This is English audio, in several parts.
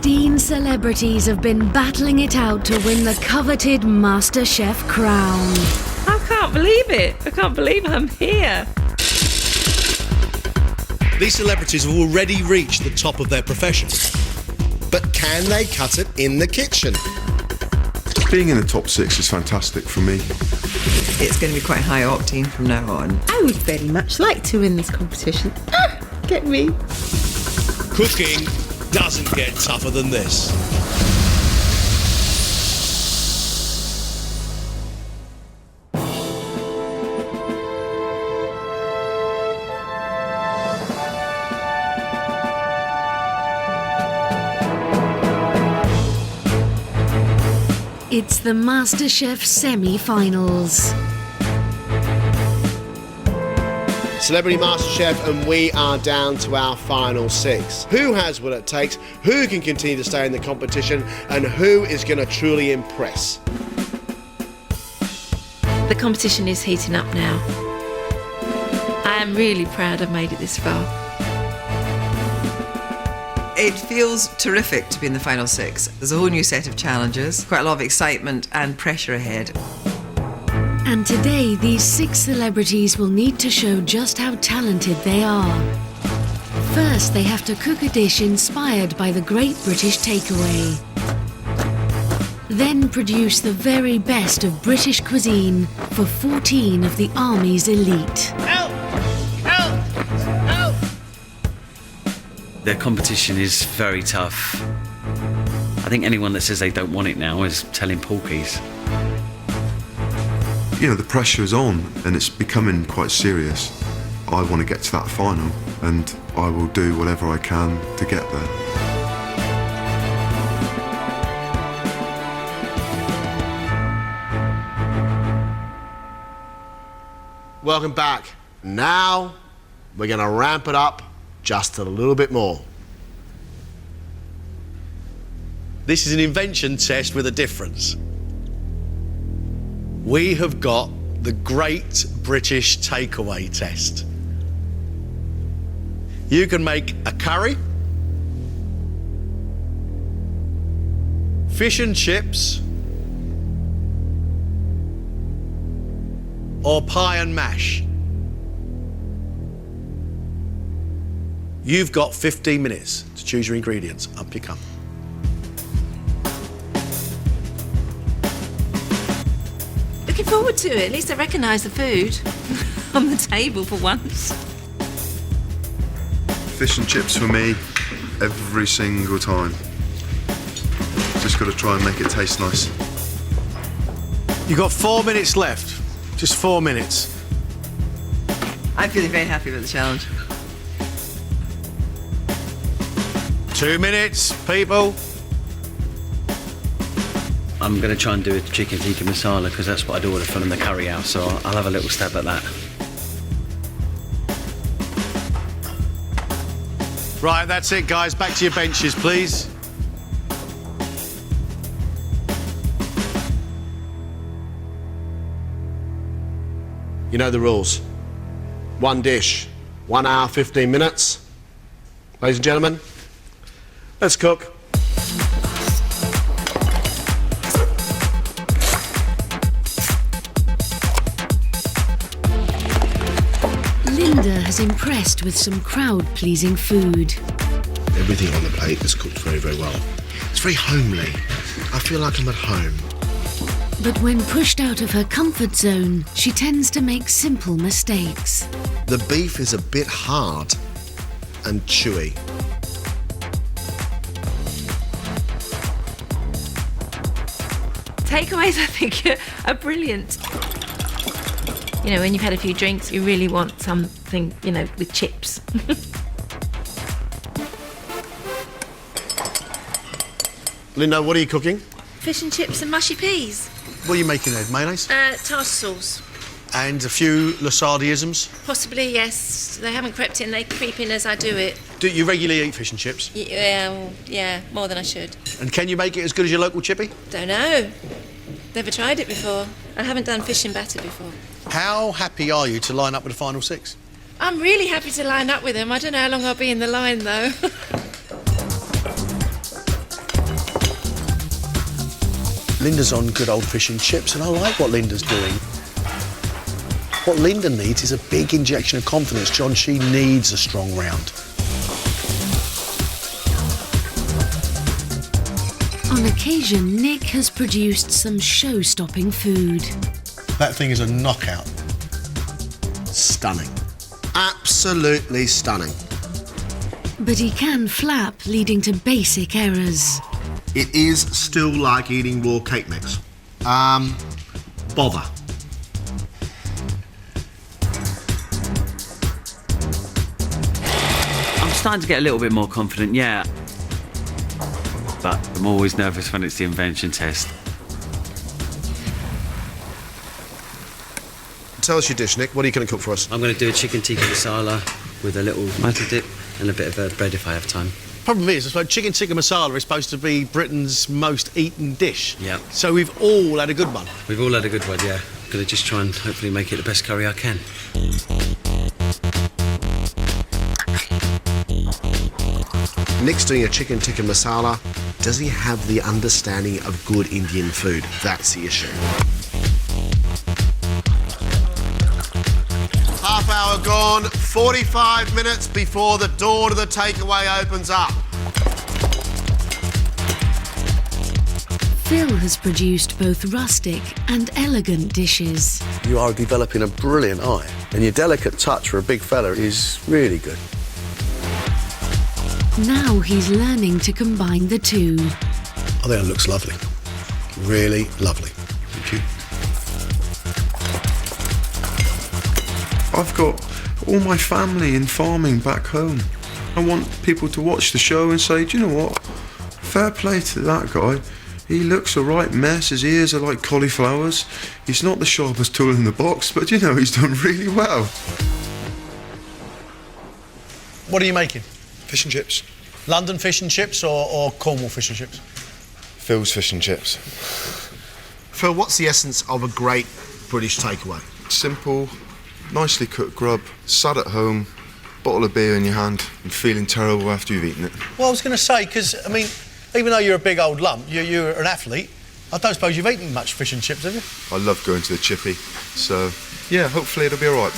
16 celebrities have been battling it out to win the coveted MasterChef crown. I can't believe it. I can't believe I'm here. These celebrities have already reached the top of their profession. But can they cut it in the kitchen? Being in the top 6 is fantastic for me. It's going to be quite high octane from now on. I would very much like to win this competition. Get me. Cooking doesn't get tougher than this. It's the MasterChef semi-finals. Celebrity MasterChef, and we are down to our final 6. Who has what it takes? Who can continue to stay in the competition? And who is going to truly impress? The competition is heating up now. I am really proud I've made it this far. It feels terrific to be in the final 6. There's a whole new set of challenges, quite a lot of excitement and pressure ahead. And today, these 6 celebrities will need to show just how talented they are. First, they have to cook a dish inspired by the Great British Takeaway. Then produce the very best of British cuisine for 14 of the Army's elite. Their competition is very tough. I think anyone that says they don't want it now is telling porkies. You know, the pressure is on and it's becoming quite serious. I want to get to that final and I will do whatever I can to get there. Welcome back. Now we're going to ramp it up just a little bit more. This is an invention test with a difference. We have got the Great British Takeaway test. You can make a curry, fish and chips, or pie and mash. You've got 15 minutes to choose your ingredients. Up you come. Looking forward to it. At least I recognise the food on the table for once. Fish and chips for me, every single time. Just got to try and make it taste nice. You've got 4 minutes left. Just 4 minutes. I'm feeling very happy with the challenge. 2 minutes, people. I'm going to try and do a chicken tikka masala because that's what I do order from the curry house, so I'll have a little stab at that. Right, that's it, guys. Back to your benches, please. You know the rules. 1 dish, 1 hour, 15 minutes. Ladies and gentlemen, let's cook. Linda has impressed with some crowd-pleasing food. Everything on the plate is cooked very, very well. It's very homely. I feel like I'm at home. But when pushed out of her comfort zone, she tends to make simple mistakes. The beef is a bit hard and chewy. Takeaways, I think, are brilliant. You know, when you've had a few drinks, you really want something, you know, with chips. Linda, what are you cooking? Fish and chips and mushy peas. What are you making there? Mayonnaise? Tartar sauce. And a few Lasardiisms? Possibly, yes. They haven't crept in, they creep in as I do it. Do you regularly eat fish and chips? Yeah, more than I should. And can you make it as good as your local chippy? Don't know. Never tried it before. I haven't done fish and batter before. How happy are you to line up with the final 6? I'm really happy to line up with them. I don't know how long I'll be in the line, though. Linda's on good old fish and chips, and I like what Linda's doing. What Linda needs is a big injection of confidence, John. She needs a strong round. On occasion, Nick has produced some show-stopping food. That thing is a knockout. Stunning. Absolutely stunning. But he can flap, leading to basic errors. It is still like eating raw cake mix. Bother. I'm starting to get a little bit more confident, yeah. But I'm always nervous when it's the invention test. Tell us your dish, Nick. What are you going to cook for us? I'm going to do a chicken tikka masala with a little tomato dip and a bit of bread if I have time. Problem is, I suppose chicken tikka masala is supposed to be Britain's most eaten dish. Yeah. So we've all had a good one. We've all had a good one, yeah. I'm going to just try and hopefully make it the best curry I can. Nick's doing a chicken tikka masala. Does he have the understanding of good Indian food? That's the issue. Half hour gone, 45 minutes before the door to the takeaway opens up. Phil has produced both rustic and elegant dishes. You are developing a brilliant eye, and your delicate touch for a big fella is really good. Now he's learning to combine the two. I think it looks lovely. Really lovely. Thank you. I've got all my family in farming back home. I want people to watch the show and say, do you know what? Fair play to that guy. He looks a right mess. His ears are like cauliflowers. He's not the sharpest tool in the box, but you know, he's done really well. What are you making? Fish and chips. London fish and chips or Cornwall fish and chips? Phil's fish and chips. Phil, what's the essence of a great British takeaway? Simple, nicely cooked grub, sat at home, bottle of beer in your hand and feeling terrible after you've eaten it. Well, I was going to say, because, I mean, even though you're a big old lump, you're an athlete, I don't suppose you've eaten much fish and chips, have you? I love going to the chippy, so yeah, hopefully it'll be all right.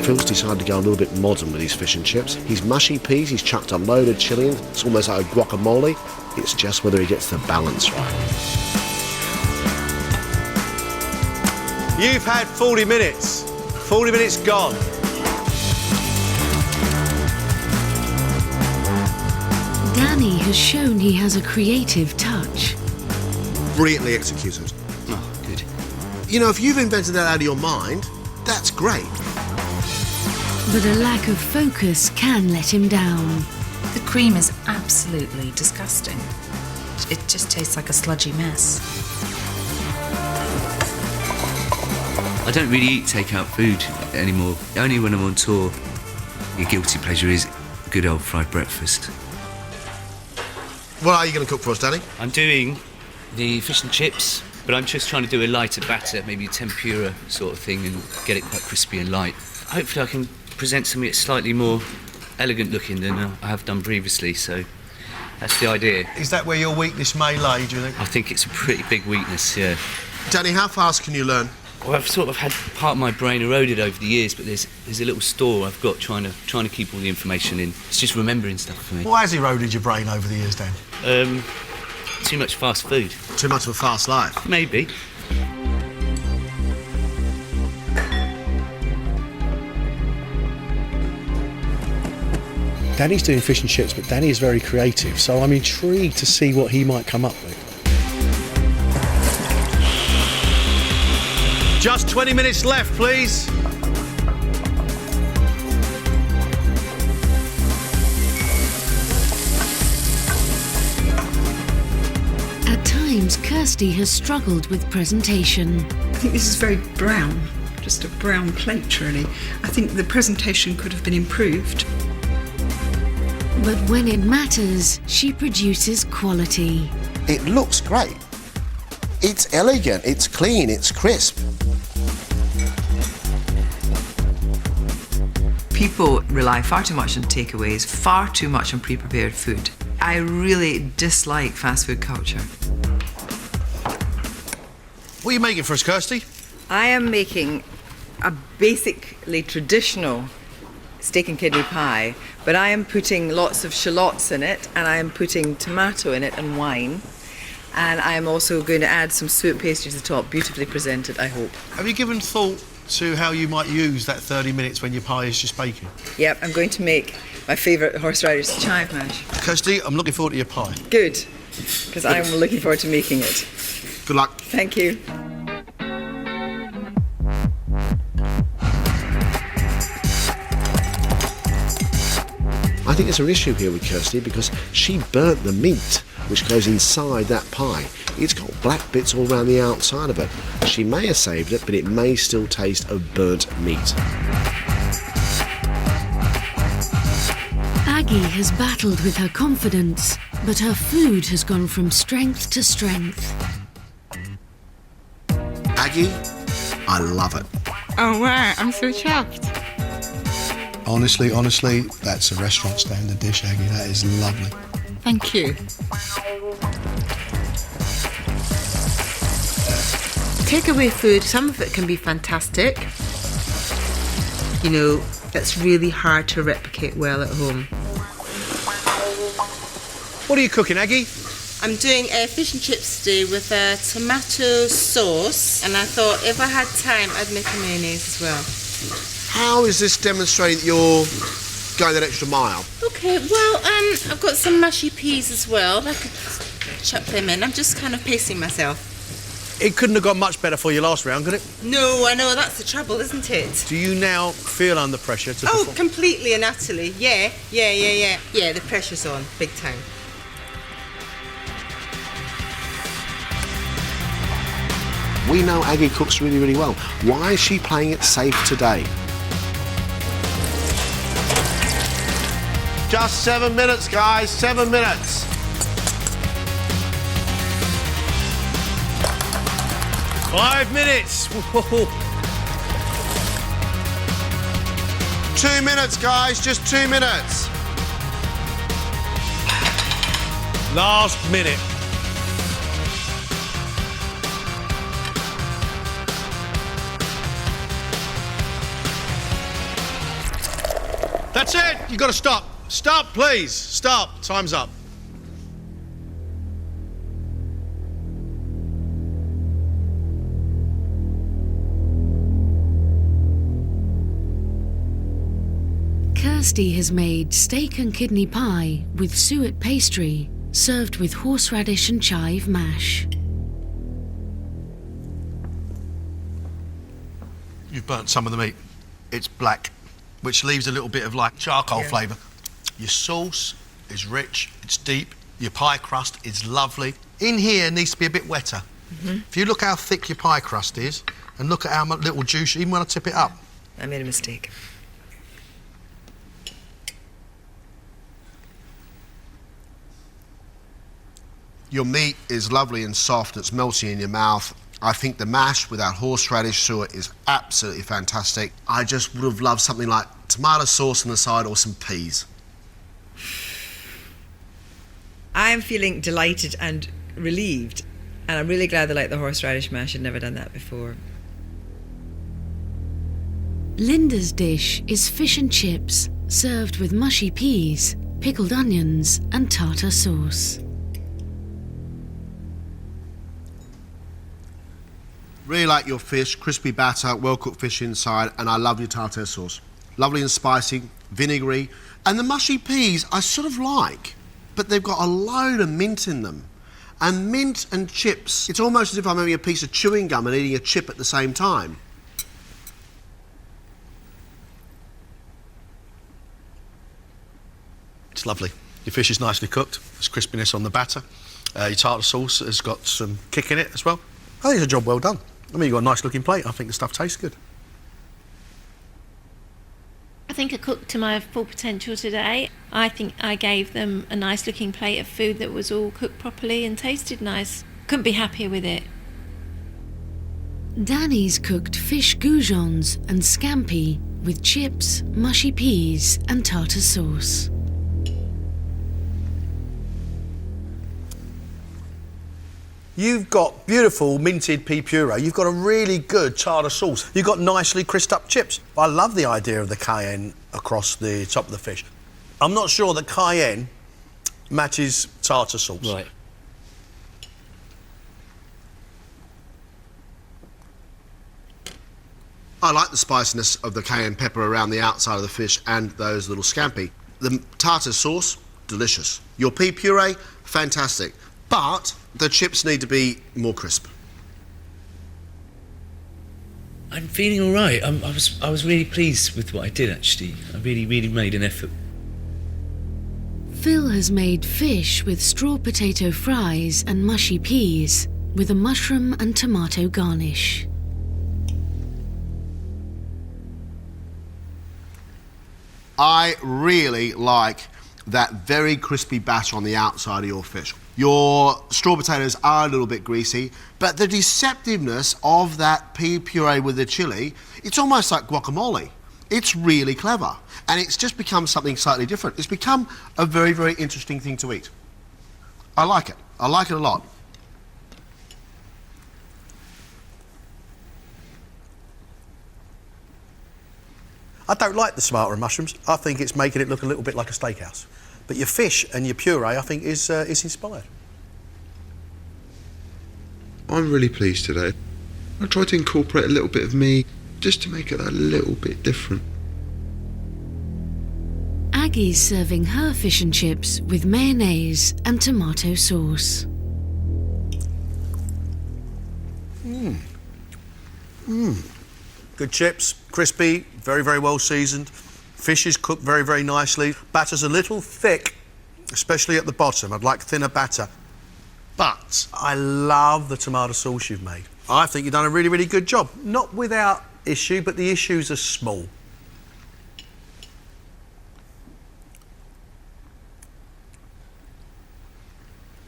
Phil's decided to go a little bit modern with his fish and chips. He's mushy peas, he's chucked a load of chilli in. It's almost like a guacamole. It's just whether he gets the balance right. You've had 40 minutes. 40 minutes gone. Danny has shown he has a creative touch. Brilliantly executed. Oh, good. You know, if you've invented that out of your mind, that's great. But a lack of focus can let him down. The cream is absolutely disgusting. It just tastes like a sludgy mess. I don't really eat takeout food anymore. Only when I'm on tour. Your guilty pleasure is good old fried breakfast. What are you going to cook for us, Danny? I'm doing the fish and chips, but I'm just trying to do a lighter batter, maybe a tempura sort of thing, and get it quite crispy and light. Hopefully I can present something that's slightly more elegant looking than I have done previously, so that's the idea. Is that where your weakness may lay, do you think? I think it's a pretty big weakness, yeah. Danny, how fast can you learn? Well, I've sort of had part of my brain eroded over the years, but there's a little store I've got trying to keep all the information in. It's just remembering stuff for me. What has eroded your brain over the years, Dan? Too much fast food. Too much of a fast life? Maybe. Danny's doing fish and chips, but Danny is very creative, so I'm intrigued to see what he might come up with. Just 20 minutes left, please. At times, Kirsty has struggled with presentation. I think this is very brown, just a brown plate, really. I think the presentation could have been improved. But when it matters, she produces quality. It looks great. It's elegant, it's clean, it's crisp. People rely far too much on takeaways, far too much on pre-prepared food. I really dislike fast food culture. What are you making for us, Kirsty? I am making a basically traditional steak and kidney pie, but I am putting lots of shallots in it, and I am putting tomato in it and wine. And I am also going to add some suet pastry to the top, beautifully presented, I hope. Have you given thought to how you might use that 30 minutes when your pie is just baking? Yep, I'm going to make my favourite horseradish chive mash. Kirsty, I'm looking forward to your pie. Good, because I'm looking forward to making it. Good luck. Thank you. I think there's an issue here with Kirsty because she burnt the meat which goes inside that pie. It's got black bits all around the outside of it. She may have saved it, but it may still taste of burnt meat. Aggie has battled with her confidence, but her food has gone from strength to strength. Aggie, I love it. Oh wow, I'm so chuffed. Honestly, that's a restaurant standard dish, Aggie. That is lovely. Thank you. Takeaway food, some of it can be fantastic. You know, that's really hard to replicate well at home. What are you cooking, Aggie? I'm doing a fish and chips today with a tomato sauce, and I thought if I had time, I'd make a mayonnaise as well. How is this demonstrating that you're going that extra mile? Okay, well, I've got some mushy peas as well. I could chuck them in. I'm just kind of pacing myself. It couldn't have got much better for you last round, could it? No, I know, that's the trouble, isn't it? Do you now feel under pressure to perform? Completely and utterly. Yeah, the pressure's on, big time. We know Aggie cooks really, really well. Why is she playing it safe today? Just 7 minutes, guys, 7 minutes. Five minutes. 2 minutes, guys, just 2 minutes. Last minute. That's it. You got to stop. Stop, please. Stop. Time's up. Kirsty has made steak and kidney pie with suet pastry, served with horseradish and chive mash. You've burnt some of the meat. It's black, which leaves a little bit of like charcoal flavour. Your sauce is rich, it's deep, your pie crust is lovely. In here needs to be a bit wetter. If you look how thick your pie crust is, and look at how much little juice, even when I tip it up. I made a mistake. Your meat is lovely and soft, it's melting in your mouth. I think the mash with that horseradish suet is absolutely fantastic. I just would have loved something like tomato sauce on the side or some peas. I am feeling delighted and relieved, and I'm really glad they like the horseradish mash. I'd never done that before. Linda's dish is fish and chips, served with mushy peas, pickled onions and tartar sauce. Really like your fish, crispy batter, well-cooked fish inside, and I love your tartare sauce. Lovely and spicy, vinegary, and the mushy peas I sort of like, but they've got a load of mint in them. And mint and chips, it's almost as if I'm having a piece of chewing gum and eating a chip at the same time. It's lovely. Your fish is nicely cooked. There's crispiness on the batter. Your tartar sauce has got some kick in it as well. I think it's a job well done. I mean, you've got a nice looking plate. I think the stuff tastes good. I think I cooked to my full potential today. I think I gave them a nice looking plate of food that was all cooked properly and tasted nice. Couldn't be happier with it. Danny's cooked fish goujons and scampi with chips, mushy peas and tartar sauce. You've got beautiful minted pea puree. You've got a really good tartar sauce. You've got nicely crisped up chips. I love the idea of the cayenne across the top of the fish. I'm not sure that cayenne matches tartar sauce. Right. I like the spiciness of the cayenne pepper around the outside of the fish and those little scampi. The tartar sauce, delicious. Your pea puree, fantastic. But the chips need to be more crisp. I'm feeling all right. I was really pleased with what I did, actually. I really made an effort. Phil has made fish with straw potato fries and mushy peas with a mushroom and tomato garnish. I really like that very crispy batter on the outside of your fish. Your straw potatoes are a little bit greasy, but the deceptiveness of that pea puree with the chilli, it's almost like guacamole. It's really clever, and it's just become something slightly different. It's become a very, very interesting thing to eat. I like it. I like it a lot. I don't like the tomato and mushrooms. I think it's making it look a little bit like a steakhouse. But your fish and your puree, I think, is inspired. I'm really pleased today. I tried to incorporate a little bit of me just to make it a little bit different. Aggie's serving her fish and chips with mayonnaise and tomato sauce. Good chips, crispy, very, very well seasoned. Fish is cooked very, very nicely. Batter's a little thick, especially at the bottom. I'd like thinner batter. But I love the tomato sauce you've made. I think you've done a really, really good job. Not without issue, but the issues are small.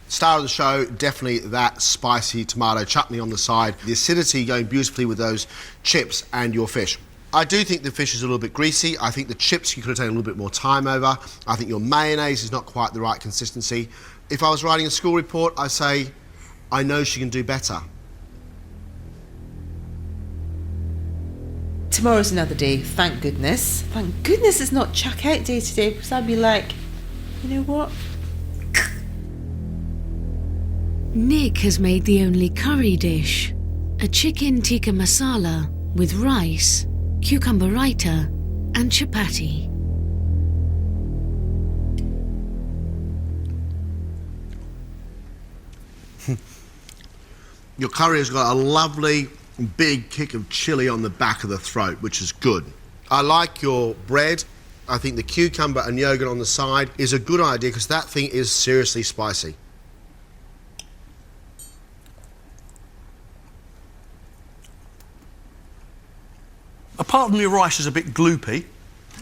Star of the show, definitely that spicy tomato chutney on the side. The acidity going beautifully with those chips and your fish. I do think the fish is a little bit greasy. I think the chips you could have taken a little bit more time over. I think your mayonnaise is not quite the right consistency. If I was writing a school report, I'd say, I know she can do better. Tomorrow's another day, thank goodness. Thank goodness it's not chuck out day today, because I'd be like, you know what? Nick has made the only curry dish, a chicken tikka masala with rice, cucumber raita and chapati. Your curry has got a lovely big kick of chilli on the back of the throat, which is good. I like your bread. I think the cucumber and yogurt on the side is a good idea because that thing is seriously spicy. Apart from your rice is a bit gloopy,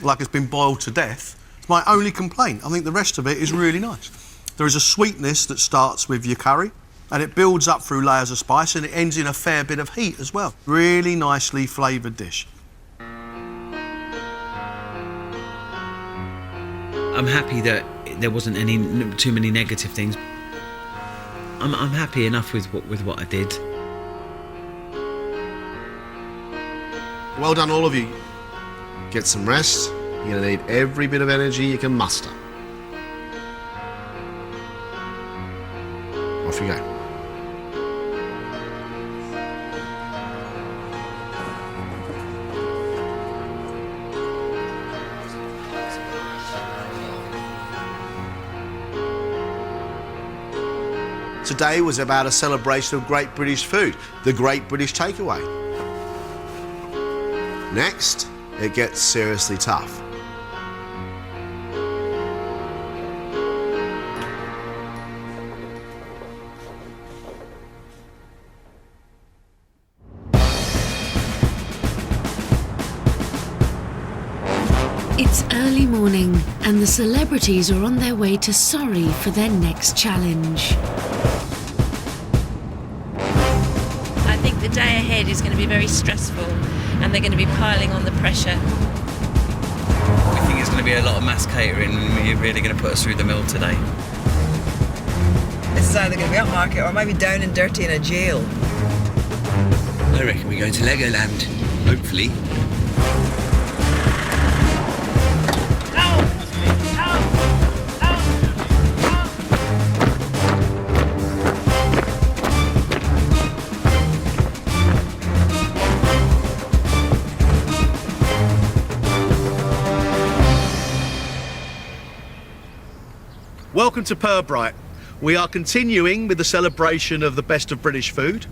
like it's been boiled to death, it's my only complaint. I think the rest of it is really nice. There is a sweetness that starts with your curry, and it builds up through layers of spice, and it ends in a fair bit of heat as well. Really nicely flavoured dish. I'm happy that there wasn't too many negative things. I'm happy enough with what I did. Well done, all of you. Get some rest. You're going to need every bit of energy you can muster. Off you go. Today was about a celebration of great British food, the Great British Takeaway. Next, it gets seriously tough. It's early morning and the celebrities are on their way to Surrey for their next challenge. I think the day ahead is going to be very stressful. and they're going to be piling on the pressure. We think it's going to be a lot of mass catering, and you're really going to put us through the mill today. This is either going to be upmarket or it might be down and dirty in a jail. I reckon we're going to Legoland, hopefully. Welcome to Purbright. We are continuing with the celebration of the best of British food.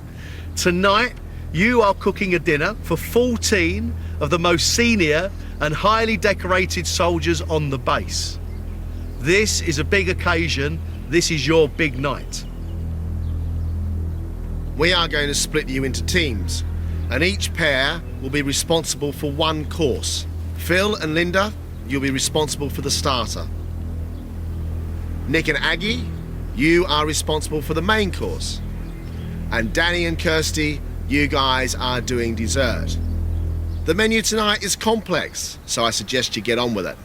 Tonight, you are cooking a dinner for 14 of the most senior and highly decorated soldiers on the base. This is a big occasion. This is your big night. We are going to split you into teams, and each pair will be responsible for one course. Phil and Linda, you'll be responsible for the starter. Nick and Aggie, you are responsible for the main course. And Danny and Kirsty, you guys are doing dessert. The menu tonight is complex, so I suggest you get on with it.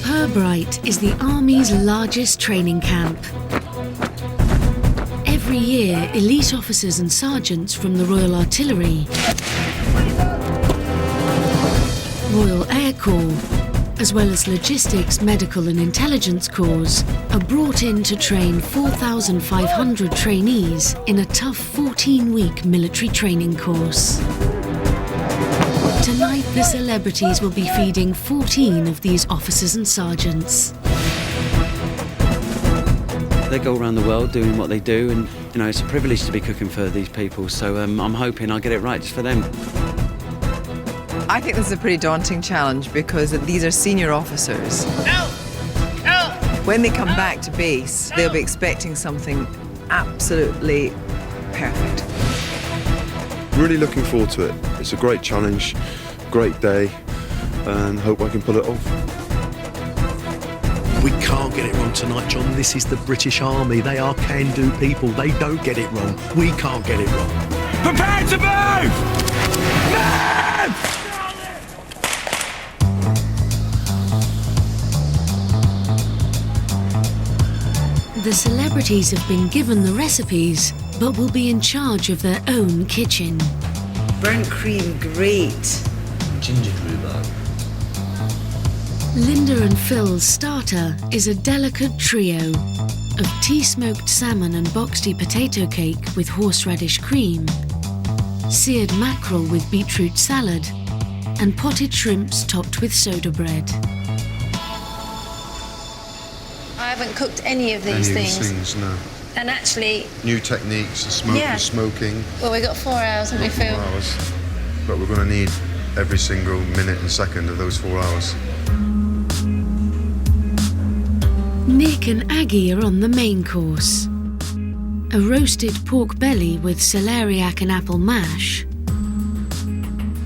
Purbright is the Army's largest training camp. Every year, elite officers and sergeants from the Royal Artillery, Royal Air Corps, as well as logistics, medical and intelligence corps, are brought in to train 4,500 trainees in a tough 14-week military training course. Tonight, the celebrities will be feeding 14 of these officers and sergeants. They go around the world doing what they do, and you know, it's a privilege to be cooking for these people, so I'm hoping I'll get it right just for them. I think this is a pretty daunting challenge because these are senior officers. When they come back to base, they'll be expecting something absolutely perfect. Really looking forward to it. It's a great challenge, great day, and hope I can pull it off. We can't get it wrong tonight, John. This is the British Army. They are can-do people. They don't get it wrong. We can't get it wrong. Prepare to move! Move! The celebrities have been given the recipes, but will be in charge of their own kitchen. Burnt cream, great. Ginger rhubarb. Linda and Phil's starter is a delicate trio of tea-smoked salmon and boxty potato cake with horseradish cream, seared mackerel with beetroot salad, and potted shrimps topped with soda bread. I haven't cooked any of these things. No. And actually... New techniques, the smoking. Well, we've got 4 hours, haven't we, Phil? 4 hours. But we're going to need every single minute and second of those 4 hours. Nick and Aggie are on the main course. A roasted pork belly with celeriac and apple mash,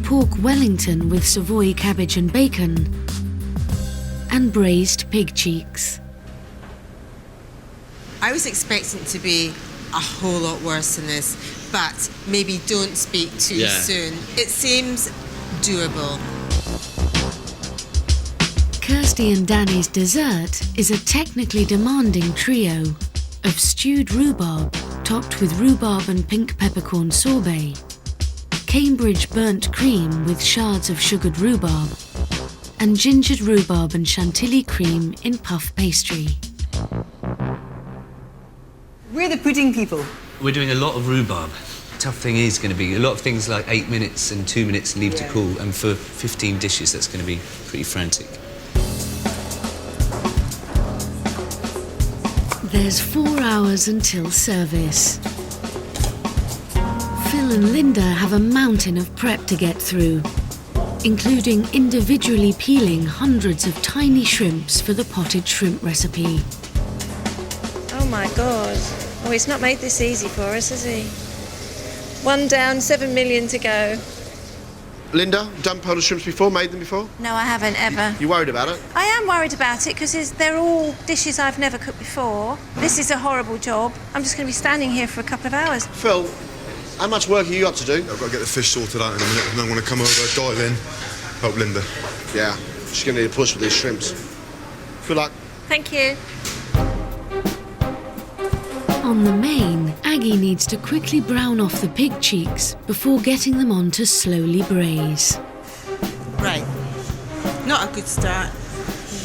pork Wellington with Savoy cabbage and bacon, and braised pig cheeks. I was expecting it to be a whole lot worse than this, but maybe don't speak too soon. It seems doable. Kirsty and Danny's dessert is a technically demanding trio of stewed rhubarb topped with rhubarb and pink peppercorn sorbet, Cambridge burnt cream with shards of sugared rhubarb, and gingered rhubarb and chantilly cream in puff pastry. We're the pudding people. We're doing a lot of rhubarb. Tough thing is going to be a lot of things like 8 minutes and 2 minutes leave to cool, and for 15 dishes that's going to be pretty frantic. There's 4 hours until service. Phil and Linda have a mountain of prep to get through, including individually peeling hundreds of tiny shrimps for the potted shrimp recipe. Oh my God. Oh, he's not made this easy for us, has he? 1 down, 7 million to go. Linda, done Polish shrimps before, made them before? No, I haven't ever. You worried about it? I am worried about it because they're all dishes I've never cooked before. This is a horrible job. I'm just going to be standing here for a couple of hours. Phil, how much work have you got to do? I've got to get the fish sorted out in a minute, and then when I come over, dive in, help Linda. Yeah, she's going to need a push with these shrimps. Good luck. Thank you. On the main, Aggie needs to quickly brown off the pig cheeks before getting them on to slowly braise. Right. Not a good start.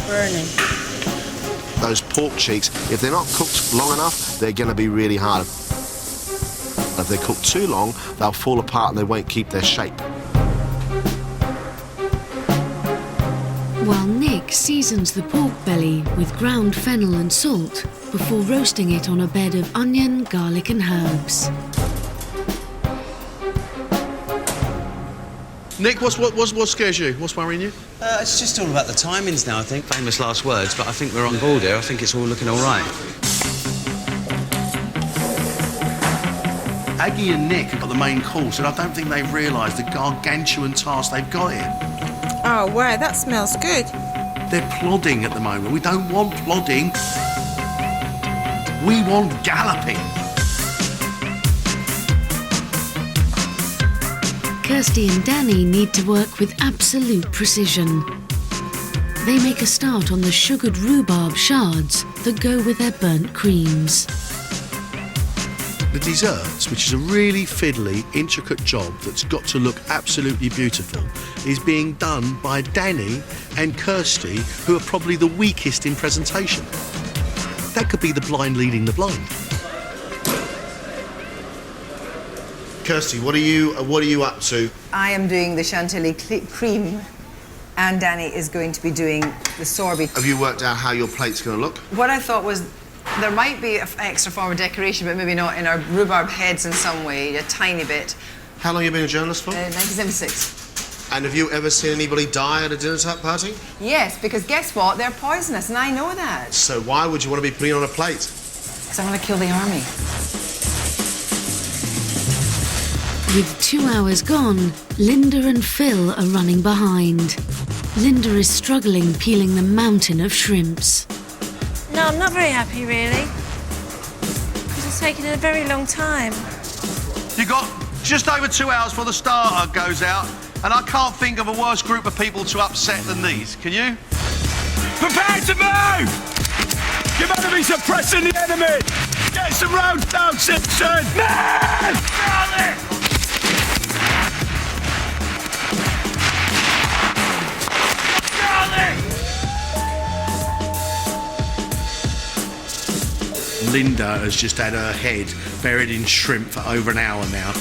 Burning. Those pork cheeks, if they're not cooked long enough, they're going to be really hard. If they're cooked too long, they'll fall apart and they won't keep their shape. While Nick seasons the pork belly with ground fennel and salt before roasting it on a bed of onion, garlic and herbs. Nick, what scares you? What's worrying you? It's just all about the timings now, I think. Famous last words, but I think we're on board here. I think it's all looking all right. Aggie and Nick have got the main course, and I don't think they've realised the gargantuan task they've got here. Oh, wow, that smells good. They're plodding at the moment. We don't want plodding. We want galloping. Kirsty and Danny need to work with absolute precision. They make a start on the sugared rhubarb shards that go with their burnt creams. The desserts, which is a really fiddly, intricate job that's got to look absolutely beautiful, is being done by Danny and Kirsty, who are probably the weakest in presentation. That could be the blind leading the blind. Kirsty, what are you up to? I am doing the chantilly cream, and Danny is going to be doing the sorbet. Have you worked out how your plate's going to look? What I thought was there might be an extra form of decoration, but maybe not in our rhubarb heads in some way, a tiny bit. How long have you been a journalist for? 1976. And have you ever seen anybody die at a dinner party? Yes, because guess what? They're poisonous, and I know that. So why would you want to be putting on a plate? Because I want to kill the army. With 2 hours gone, Linda and Phil are running behind. Linda is struggling peeling the mountain of shrimps. No, I'm not very happy, really. Because it's taken a very long time. You've got just over 2 hours before the starter goes out, and I can't think of a worse group of people to upset than these. Can you? Prepare to move! You better be suppressing the enemy! Get some rounds down, Simpson! Man! Charlie! Linda has just had her head buried in shrimp for over an hour now.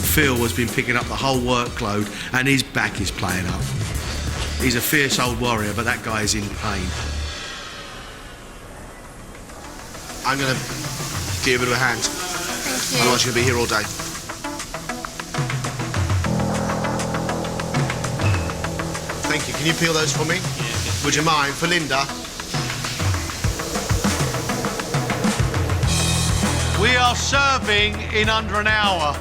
Phil has been picking up the whole workload and his back is playing up. He's a fierce old warrior, but that guy is in pain. I'm going to give you a bit of a hand. Thank you. Otherwise you're going to be here all day. Thank you. Can you peel those for me? Yeah. Would you mind? For Linda. We are serving in under an hour.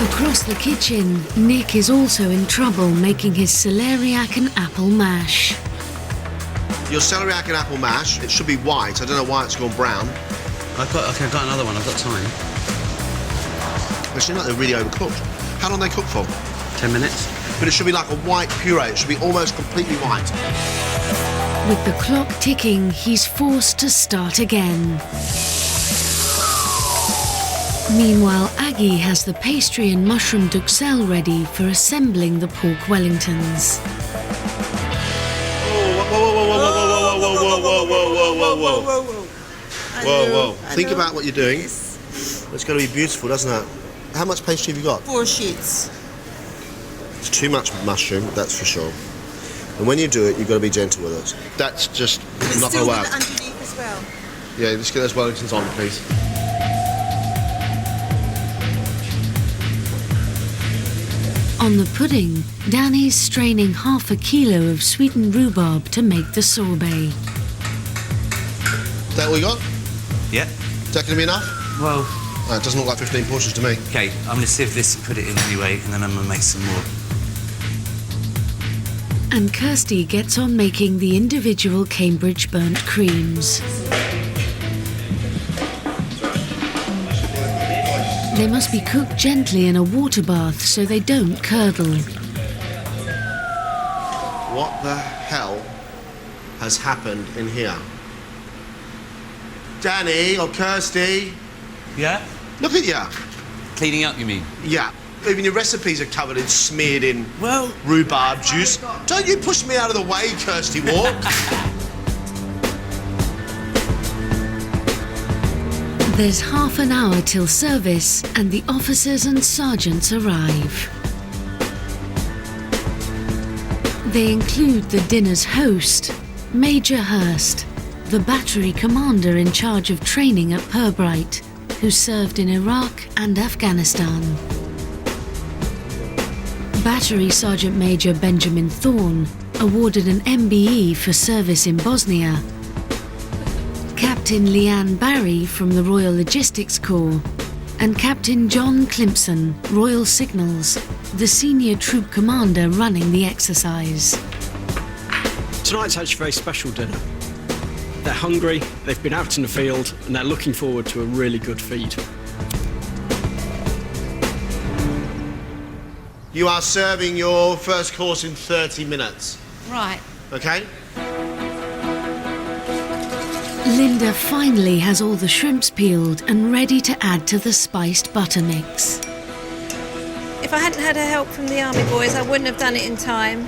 Across the kitchen, Nick is also in trouble making his celeriac and apple mash. Your celeriac and apple mash, it should be white. I don't know why it's gone brown. I've got another one. I've got time. They seem like they're really overcooked. How long do they cook for? 10 minutes. But it should be like a white puree. It should be almost completely white. With the clock ticking, he's forced to start again. Meanwhile, Aggie has the pastry and mushroom duxelle ready for assembling the pork Wellingtons. Whoa. Think about what you're doing. It's going to be beautiful, doesn't it? How much pastry have you got? 4 sheets. It's too much mushroom, that's for sure. And when you do it, you've got to be gentle with it. That's just not going to work. Underneath as well. Yeah, let's get those Wellingtons on, please. On the pudding, Danny's straining 1/2 kilo of sweetened rhubarb to make the sorbet. Is that all you got? Yeah. Is that going to be enough? Well... It doesn't look like 15 portions to me. OK, I'm going to sieve this and put it in anyway, and then I'm going to make some more. And Kirsty gets on making the individual Cambridge burnt creams. They must be cooked gently in a water bath so they don't curdle. What the hell has happened in here? Danny or Kirsty? Yeah? Look at you. Cleaning up, you mean? Yeah. Even your recipes are covered in smeared in rhubarb juice. Don't you push me out of the way, Kirsty Walk. There's half an hour till service and the officers and sergeants arrive. They include the dinner's host, Major Hurst, the battery commander in charge of training at Pirbright, who served in Iraq and Afghanistan. Battery Sergeant Major Benjamin Thorne, awarded an MBE for service in Bosnia. Captain Leanne Barry from the Royal Logistics Corps, and Captain John Climpson, Royal Signals, the senior troop commander running the exercise. Tonight's actually a very special dinner. They're hungry, they've been out in the field, and they're looking forward to a really good feed. You are serving your first course in 30 minutes. Right. OK? Linda finally has all the shrimps peeled and ready to add to the spiced butter mix. If I hadn't had help from the army boys, I wouldn't have done it in time.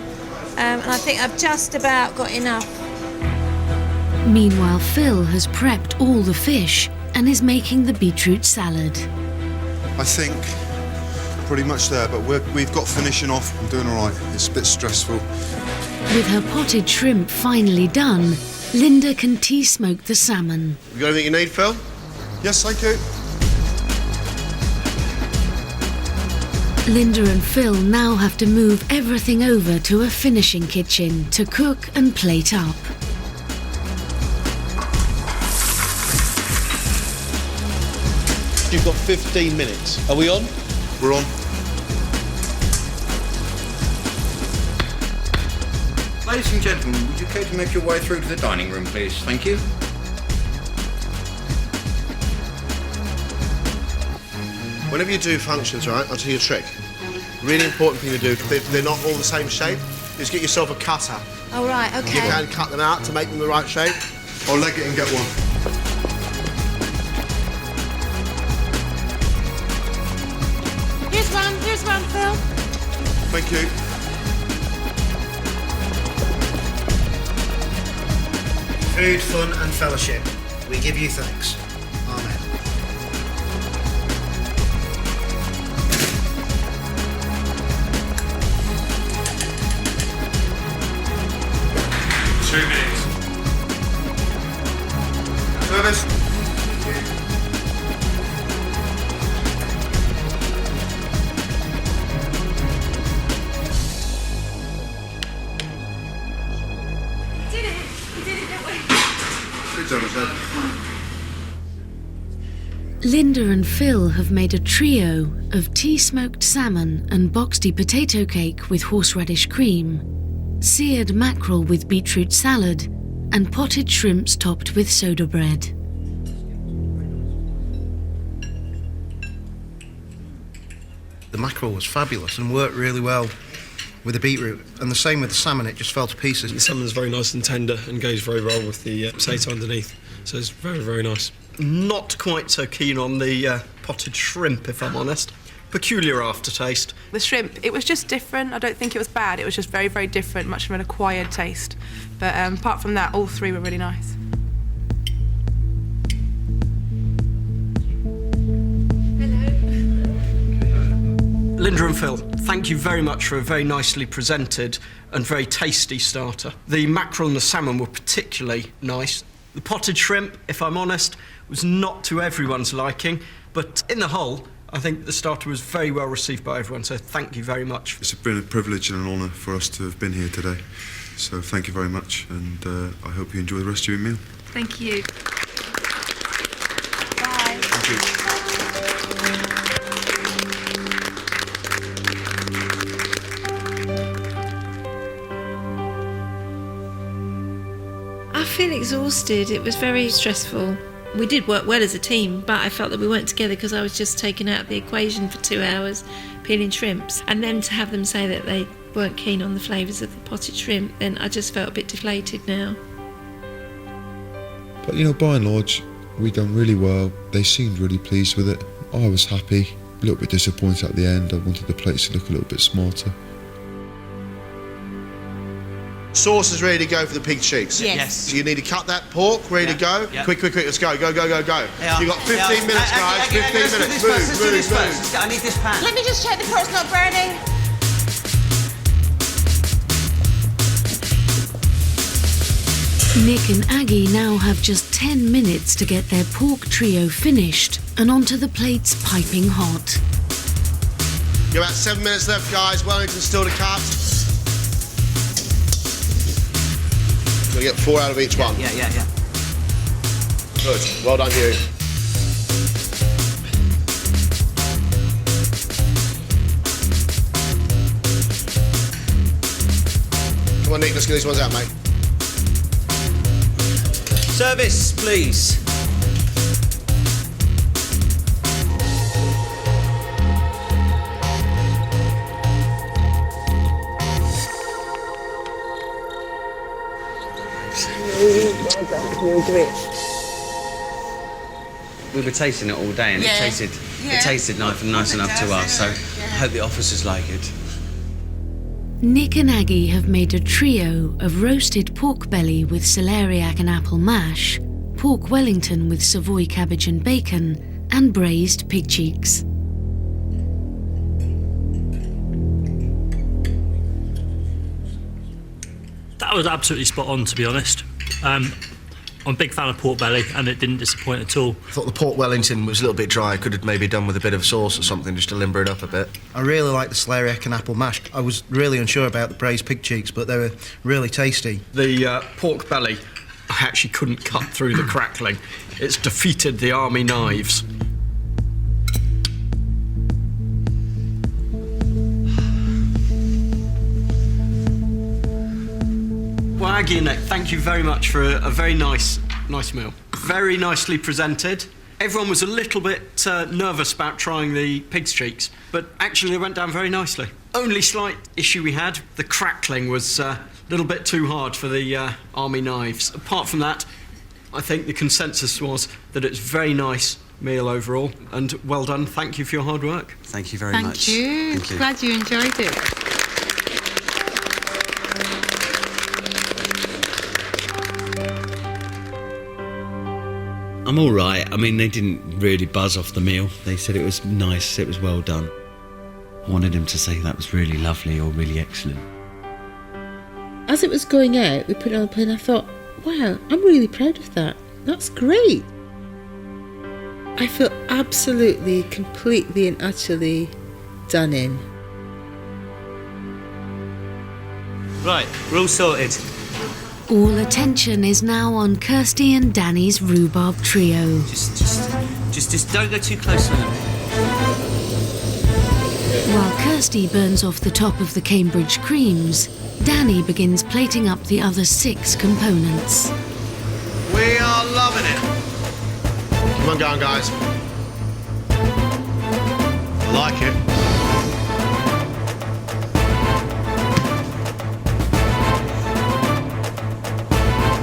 And I think I've just about got enough. Meanwhile, Phil has prepped all the fish and is making the beetroot salad. I think pretty much there, but we've got finishing off. I'm doing all right. It's a bit stressful. With her potted shrimp finally done, Linda can tea-smoke the salmon. You got everything you need, Phil? Yes, thank you. Linda and Phil now have to move everything over to a finishing kitchen to cook and plate up. You've got 15 minutes. Are we on? We're on. Ladies and gentlemen, would you care to make your way through to the dining room, please? Thank you. Whenever you do functions, right, I'll tell you a trick. Really important thing to do, if they're not all the same shape, is get yourself a cutter. Oh, right, OK. You can cut them out to make them the right shape. I'll leg it and get one. Here's one, Phil. Thank you. Food, fun and fellowship. We give you thanks. Amen. Service. Linda and Phil have made a trio of tea-smoked salmon and boxty potato cake with horseradish cream, seared mackerel with beetroot salad, and potted shrimps topped with soda bread. The mackerel was fabulous and worked really well with the beetroot, and the same with the salmon, it just fell to pieces. The salmon's very nice and tender and goes very well with the potato underneath, so it's very, very nice. Not quite so keen on the potted shrimp, if I'm honest. Peculiar aftertaste. The shrimp, it was just different. I don't think it was bad. It was just very, very different, much of an acquired taste. But apart from that, all three were really nice. Linda and Phil, thank you very much for a very nicely presented and very tasty starter. The mackerel and the salmon were particularly nice. The potted shrimp, if I'm honest, was not to everyone's liking, but in the whole, I think the starter was very well received by everyone, so thank you very much. It's been a privilege and an honour for us to have been here today, so thank you very much, and I hope you enjoy the rest of your meal. Thank you. Thank you. I feel exhausted. It was very stressful. We did work well as a team, but I felt that we weren't together because I was just taken out of the equation for 2 hours peeling shrimps. And then to have them say that they weren't keen on the flavours of the potted shrimp, then I just felt a bit deflated now. But you know, by and large, we done really well. They seemed really pleased with it. I was happy, a little bit disappointed at the end. I wanted the plates to look a little bit smarter. Sauce is ready to go for the pig cheeks. Yes. So you need to cut that pork, ready to go. Yeah. Quick, let's go. Go. Yeah. You've got 15 minutes, guys. 15 minutes. Move. I need this pan. Let me just check the pork's not burning. Nick and Aggie now have just 10 minutes to get their pork trio finished and onto the plates piping hot. You're about 7 minutes left, guys. Wellington still to cut. Gonna get 4 out of each one. Yeah. Good. Well done, you. Come on, Nick. Let's get these ones out, mate. Service, please. We were tasting it all day, and it tasted nice enough to us. So I hope the officers like it. Nick and Aggie have made a trio of roasted pork belly with celeriac and apple mash, pork Wellington with Savoy cabbage and bacon, and braised pig cheeks. That was absolutely spot on, to be honest. I'm a big fan of pork belly, and it didn't disappoint at all. I thought the pork Wellington was a little bit dry. Could have maybe done with a bit of sauce or something just to limber it up a bit. I really like the celeriac and apple mash. I was really unsure about the braised pig cheeks, but they were really tasty. The pork belly, I actually couldn't cut through the crackling. It's defeated the army knives. Well, Aggie and Nick, thank you very much for a very nice meal. Very nicely presented. Everyone was a little bit nervous about trying the pig's cheeks, but actually they went down very nicely. Only slight issue we had, the crackling was a little bit too hard for the army knives. Apart from that, I think the consensus was that it's a very nice meal overall, and well done. Thank you for your hard work. Thank you very Thank much. you. Thank you. Glad you enjoyed it. I'm all right. I mean, they didn't really buzz off the meal. They said it was nice, it was well done. I wanted them to say that was really lovely or really excellent. As it was going out, we put it on the plate and I thought, wow, I'm really proud of that. That's great. I feel absolutely, completely and utterly done in. Right, we're all sorted. All attention is now on Kirsty and Danny's rhubarb trio. Just don't go too close to them. While Kirsty burns off the top of the Cambridge creams, Danny begins plating up the other 6 components. We are loving it. Come on, go on, guys. I like it.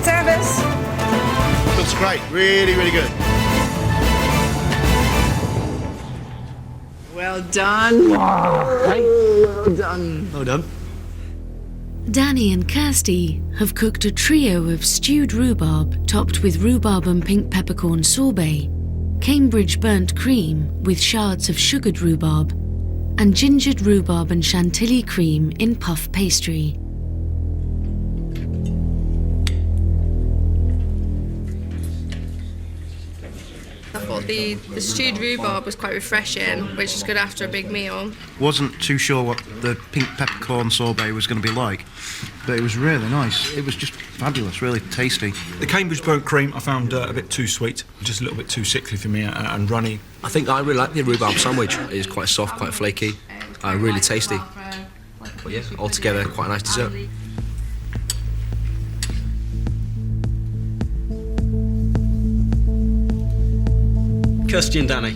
Service. Looks great. Really, really good. Well done. Well done. Well done. Danny and Kirsty have cooked a trio of stewed rhubarb topped with rhubarb and pink peppercorn sorbet, Cambridge burnt cream with shards of sugared rhubarb, and gingered rhubarb and chantilly cream in puff pastry. I thought the stewed rhubarb was quite refreshing, which is good after a big meal. Wasn't too sure what the pink peppercorn sorbet was going to be like, but it was really nice. It was just fabulous, really tasty. The Cambridge burnt cream I found a bit too sweet, just a little bit too sickly for me and runny. I think I really like the rhubarb sandwich. It is quite soft, quite flaky, really tasty. But yeah, altogether quite a nice dessert. Kirsty and Danny,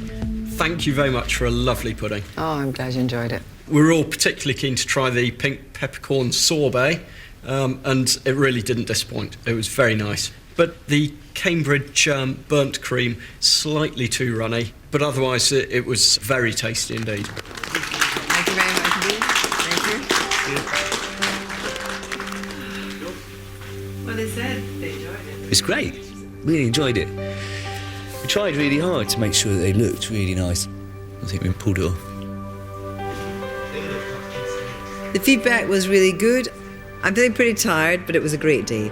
thank you very much for a lovely pudding. Oh, I'm glad you enjoyed it. We're all particularly keen to try the pink peppercorn sorbet, and it really didn't disappoint. It was very nice. But the Cambridge burnt cream, slightly too runny, but otherwise it was very tasty indeed. Thank you very much indeed. Thank you. Well, they said they enjoyed it. It's great. Really enjoyed it. We tried really hard to make sure that they looked really nice. I think we pulled it off. The feedback was really good. I'm feeling pretty tired, but it was a great day.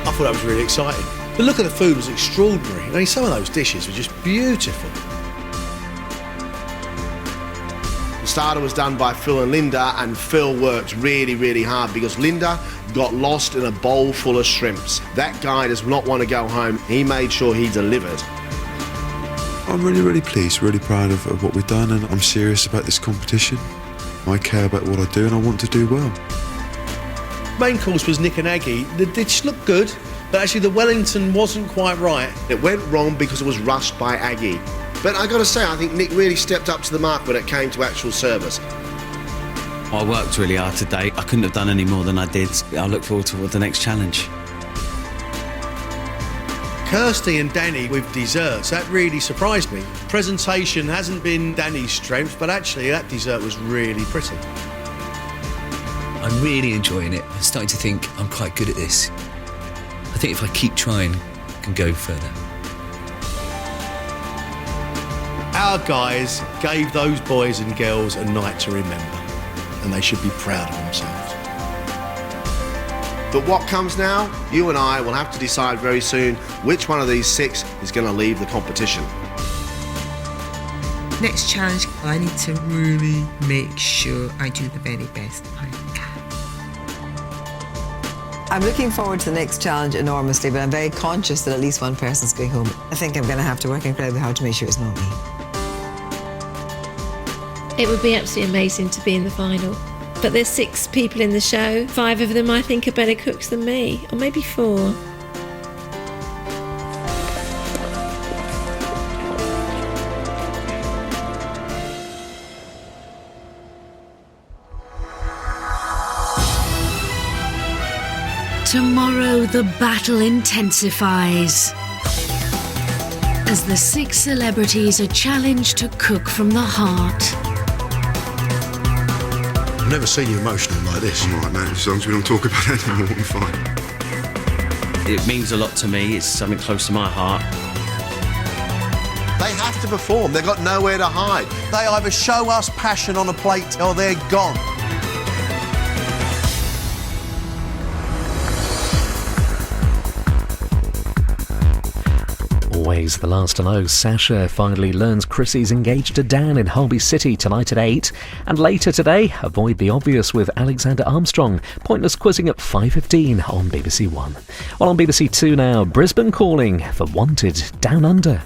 I thought that was really exciting. The look of the food was extraordinary. I mean, some of those dishes were just beautiful. The starter was done by Phil and Linda, and Phil worked really, really hard because Linda got lost in a bowl full of shrimps. That guy does not want to go home. He made sure he delivered. I'm really, really pleased, really proud of what we've done, and I'm serious about this competition. I care about what I do and I want to do well. Main course was Nick and Aggie. The dish looked good, but actually the Wellington wasn't quite right. It went wrong because it was rushed by Aggie. But I got to say, I think Nick really stepped up to the mark when it came to actual service. I worked really hard today. I couldn't have done any more than I did. I look forward to the next challenge. Kirsty and Danny with desserts, that really surprised me. Presentation hasn't been Danny's strength, but actually that dessert was really pretty. I'm really enjoying it. I'm starting to think I'm quite good at this. I think if I keep trying, I can go further. Our guys gave those boys and girls a night to remember, and they should be proud of themselves. But what comes now? You and I will have to decide very soon which one of these 6 is going to leave the competition. Next challenge, I need to really make sure I do the very best I can. I'm looking forward to the next challenge enormously, but I'm very conscious that at least one person's going home. I think I'm going to have to work incredibly hard to make sure it's not me. It would be absolutely amazing to be in the final. But there's 6 people in the show. 5 of them I think are better cooks than me, or maybe 4. Tomorrow the battle intensifies as the 6 celebrities are challenged to cook from the heart. I've never seen you emotional like this. I'm all right, man. As long as we don't talk about it anymore, we'll be fine. It means a lot to me. It's something close to my heart. They have to perform. They've got nowhere to hide. They either show us passion on a plate or they're gone. Always the last to know, Sasha finally learns Chrissy's engaged to Dan in Holby City tonight at 8. And later today, Avoid the Obvious with Alexander Armstrong. Pointless quizzing at 5:15 on BBC One. Well, on BBC Two now, Brisbane calling for Wanted Down Under.